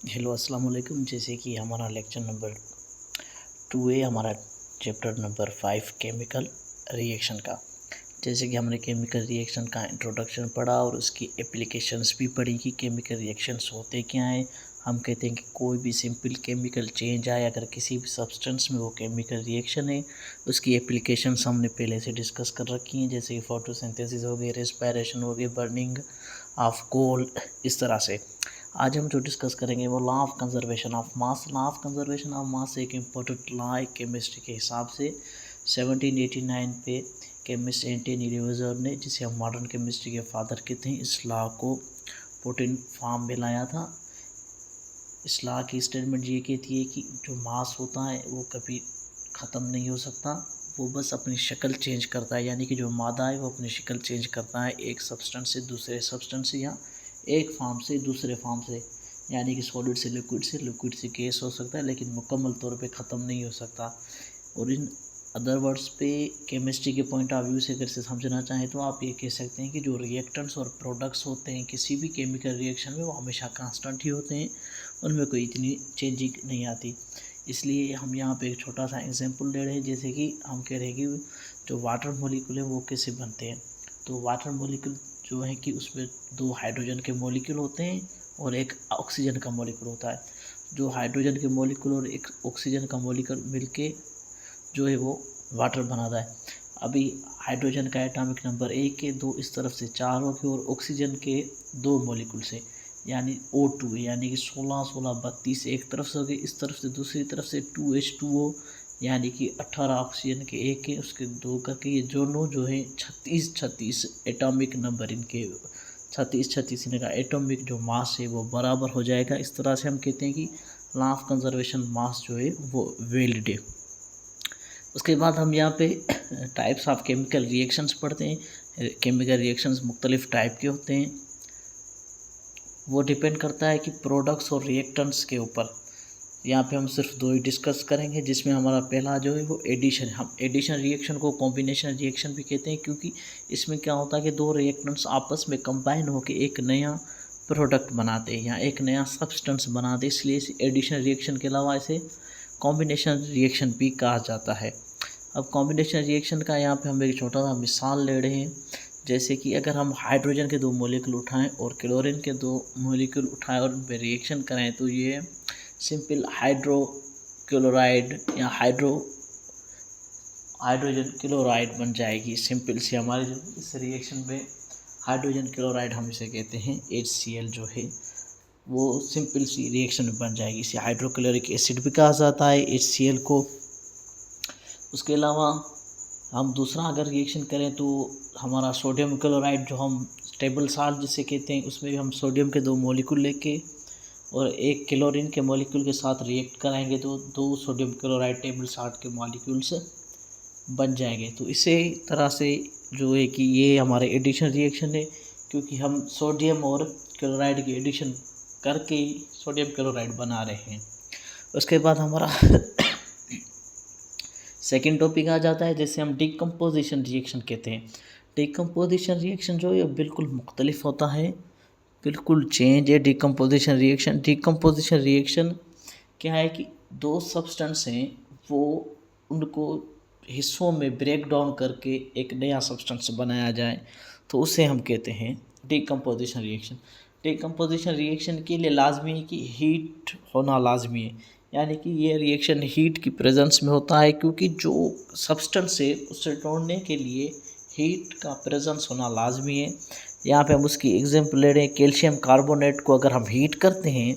Hello अस्सलाम वालेकुम। जैसे कि हमारा लेक्चर नंबर 2 है, हमारा चैप्टर नंबर 5 केमिकल रिएक्शन का। जैसे कि हमने केमिकल रिएक्शन का इंट्रोडक्शन पढ़ा और उसकी एप्लीकेशंस भी पढ़ी कि केमिकल रिएक्शंस होते क्या हैं। हम कहते हैं कि कोई भी सिंपल केमिकल चेंज आए अगर किसी भी सब्सटेंस में, वो केमिकल रिएक्शन है। उसकी एप्लीकेशंस हमने पहले से डिस्कस कर रखी हैं, जैसे कि फोटोसिंथेसिस हो गई, रेस्पिरेशन हो गई, बर्निंग ऑफ कोल, इस तरह से। आज हम जो डिस्कस करेंगे वो law of conservation of mass. Law of conservation of mass एक इम्पोर्टेंट लॉ है केमिस्ट्री के हिसाब से। 1789 पे केमिस्ट एंटनी लीवेजर ने, जिसे हम मॉडर्न केमिस्ट्री के फादर कहते हैं, इस लॉ को पुट इन फॉर्म में लाया था। इस लॉ की स्टेटमेंट ये कहती है कि जो मास होता है वो कभी ख़त्म नहीं हो सकता, वो बस अपनी शक्ल चेंज करता है। यानी कि जो मादा है वो अपनी शक्ल चेंज करता है एक सब्सटेंस से दूसरे सब्सटेंस से, या एक फॉर्म से दूसरे फॉर्म से। यानी कि सॉलिड से लिक्विड से गैस हो सकता है, लेकिन मुकम्मल तौर पे ख़त्म नहीं हो सकता। और इन अदर वर्ड्स पे केमिस्ट्री के पॉइंट ऑफ व्यू से अगर से समझना चाहें तो आप ये कह सकते हैं कि जो रिएक्टेंट्स और प्रोडक्ट्स होते हैं किसी भी केमिकल रिएक्शन में, वो हमेशा कांस्टेंट ही होते हैं, उनमें कोई इतनी चेंजिंग नहीं आती। इसलिए हम यहाँ पे एक छोटा सा एग्जांपल ले रहे हैं। जैसे कि हम कह रहे हैं कि जो वाटर मॉलिक्यूल है वो कैसे बनते हैं। तो वाटर मॉलिक्यूल जो है कि उसमें 2 हाइड्रोजन के मॉलिक्यूल होते हैं और एक ऑक्सीजन का मॉलिक्यूल होता है। जो हाइड्रोजन के मॉलिक्यूल और एक ऑक्सीजन का मॉलिक्यूल मिलके जो है वो वाटर बनाता है। अभी हाइड्रोजन का एटॉमिक नंबर 1 है, 2 इस तरफ से 4 हो गए, और ऑक्सीजन के 2 मॉलिक्यूल से यानी O2 यानी कि 16 16 32 एक तरफ से हो गए, इस तरफ से दूसरी तरफ से 2H2O यानी कि 18 ऑक्सीजन के 1 है, उसके 2 करके ये दोनों जो है 36 36 एटॉमिक नंबर इनके 36 36 इनका एटॉमिक जो मास है वो बराबर हो जाएगा। इस तरह से हम कहते हैं कि लॉ ऑफ कंजर्वेशन मास जो है वो वैलिड है। उसके बाद हम यहाँ पे टाइप्स ऑफ केमिकल रिएक्शंस पढ़ते हैं। केमिकल रिएक्शंस मुख्तलिफ टाइप के होते हैं, वो डिपेंड करता है कि प्रोडक्ट्स और रिएक्टेंट्स के ऊपर। यहाँ पे हम सिर्फ 2 ही डिस्कस करेंगे, जिसमें हमारा पहला जो है वो एडिशन। हम एडिशन रिएक्शन को कॉम्बिनेशन रिएक्शन भी कहते हैं, क्योंकि इसमें क्या होता है कि 2 रिएक्टेंट्स आपस में कंबाइन होकर एक नया प्रोडक्ट बनाते हैं या एक नया सब्सटेंस बनाते हैं, इसलिए इसे एडिशन रिएक्शन के अलावा इसे कॉम्बिनेशन रिएक्शन भी कहा जाता है। अब कॉम्बिनेशन रिएक्शन का यहाँ पे हम एक छोटा सा मिसाल ले रहे हैं। जैसे कि अगर हम हाइड्रोजन के 2 मॉलिक्यूल उठाएं और क्लोरीन के 2 मॉलिक्यूल उठाएं और उन पर रिएक्शन करें, तो ये सिंपल हाइड्रोक्लोराइड या हाइड्रोजन क्लोराइड बन जाएगी। सिंपल सी हमारी जो इस रिएक्शन में हाइड्रोजन क्लोराइड हम इसे कहते हैं, HCl जो है वो सिंपल सी रिएक्शन में बन जाएगी। इसे हाइड्रोक्लोरिक एसिड भी कहा जाता है HCl को। उसके अलावा हम दूसरा अगर रिएक्शन करें तो हमारा सोडियम क्लोराइड, जो हम टेबल साल्ट जिसे कहते हैं, उसमें भी हम सोडियम के 2 मॉलिक्यूल लेके और एक क्लोरीन के मॉलिक्यूल के साथ रिएक्ट कराएंगे तो 2 सोडियम क्लोराइड टेबल साल्ट के मॉलिक्यूल्स बन जाएंगे। तो इसी तरह से जो है कि ये हमारे एडिशन रिएक्शन है, क्योंकि हम सोडियम और क्लोराइड की एडिशन करके ही सोडियम क्लोराइड बना रहे हैं। उसके बाद हमारा सेकेंड टॉपिक आ जाता है, जैसे हम डिकम्पोजिशन रिएक्शन कहते हैं। डिकम्पोजिशन रिएक्शन जो है बिल्कुल मुख्तलिफ होता है, बिल्कुल चेंज है डिकम्पोजिशन रिएक्शन। डिकम्पोजिशन रिएक्शन क्या है कि 2 सब्सटेंस हैं, वो उनको हिस्सों में ब्रेक डाउन करके एक नया सब्सटेंस बनाया जाए, तो उसे हम कहते हैं डिकम्पोजिशन रिएक्शन। डिकम्पोजिशन रिएक्शन के लिए लाजमी है कि हीट होना लाजमी है, यानी कि ये रिएक्शन हीट की प्रेजेंस में होता है, क्योंकि जो सब्सटेंस है उसे तोड़ने के लिए हीट का प्रेजेंस होना लाजमी है। यहाँ पे हम उसकी एग्जांपल ले रहे हैं। कैल्शियम कार्बोनेट को अगर हम हीट करते हैं,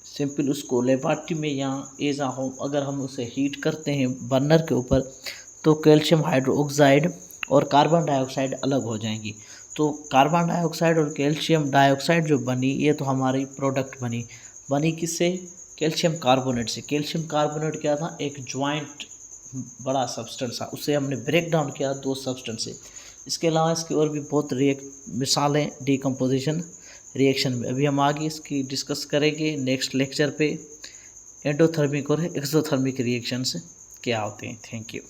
सिंपल उसको लेबॉरेटरी में या एजा होम अगर हम उसे हीट करते हैं बर्नर के ऊपर, तो कैल्शियम हाइड्रोक्साइड और कार्बन डाइऑक्साइड अलग हो जाएंगी। तो कार्बन डाइऑक्साइड और कैल्शियम डाइऑक्साइड जो बनी, ये तो हमारी प्रोडक्ट बनी किससे? कैल्शियम कार्बोनेट से। कैल्शियम कार्बोनेट क्या था? एक ज्वाइंट बड़ा सब्सटेंस था, उसे हमने ब्रेक डाउन किया 2 सब्सटेंस से। इसके अलावा इसकी और भी बहुत मिसालें डिकम्पोजिशन रिएक्शन में, अभी हम आगे इसकी डिस्कस करेंगे नेक्स्ट लेक्चर पे। एंडोथर्मिक और एक्सोथर्मिक रिएक्शंस क्या होते हैं। Thank you.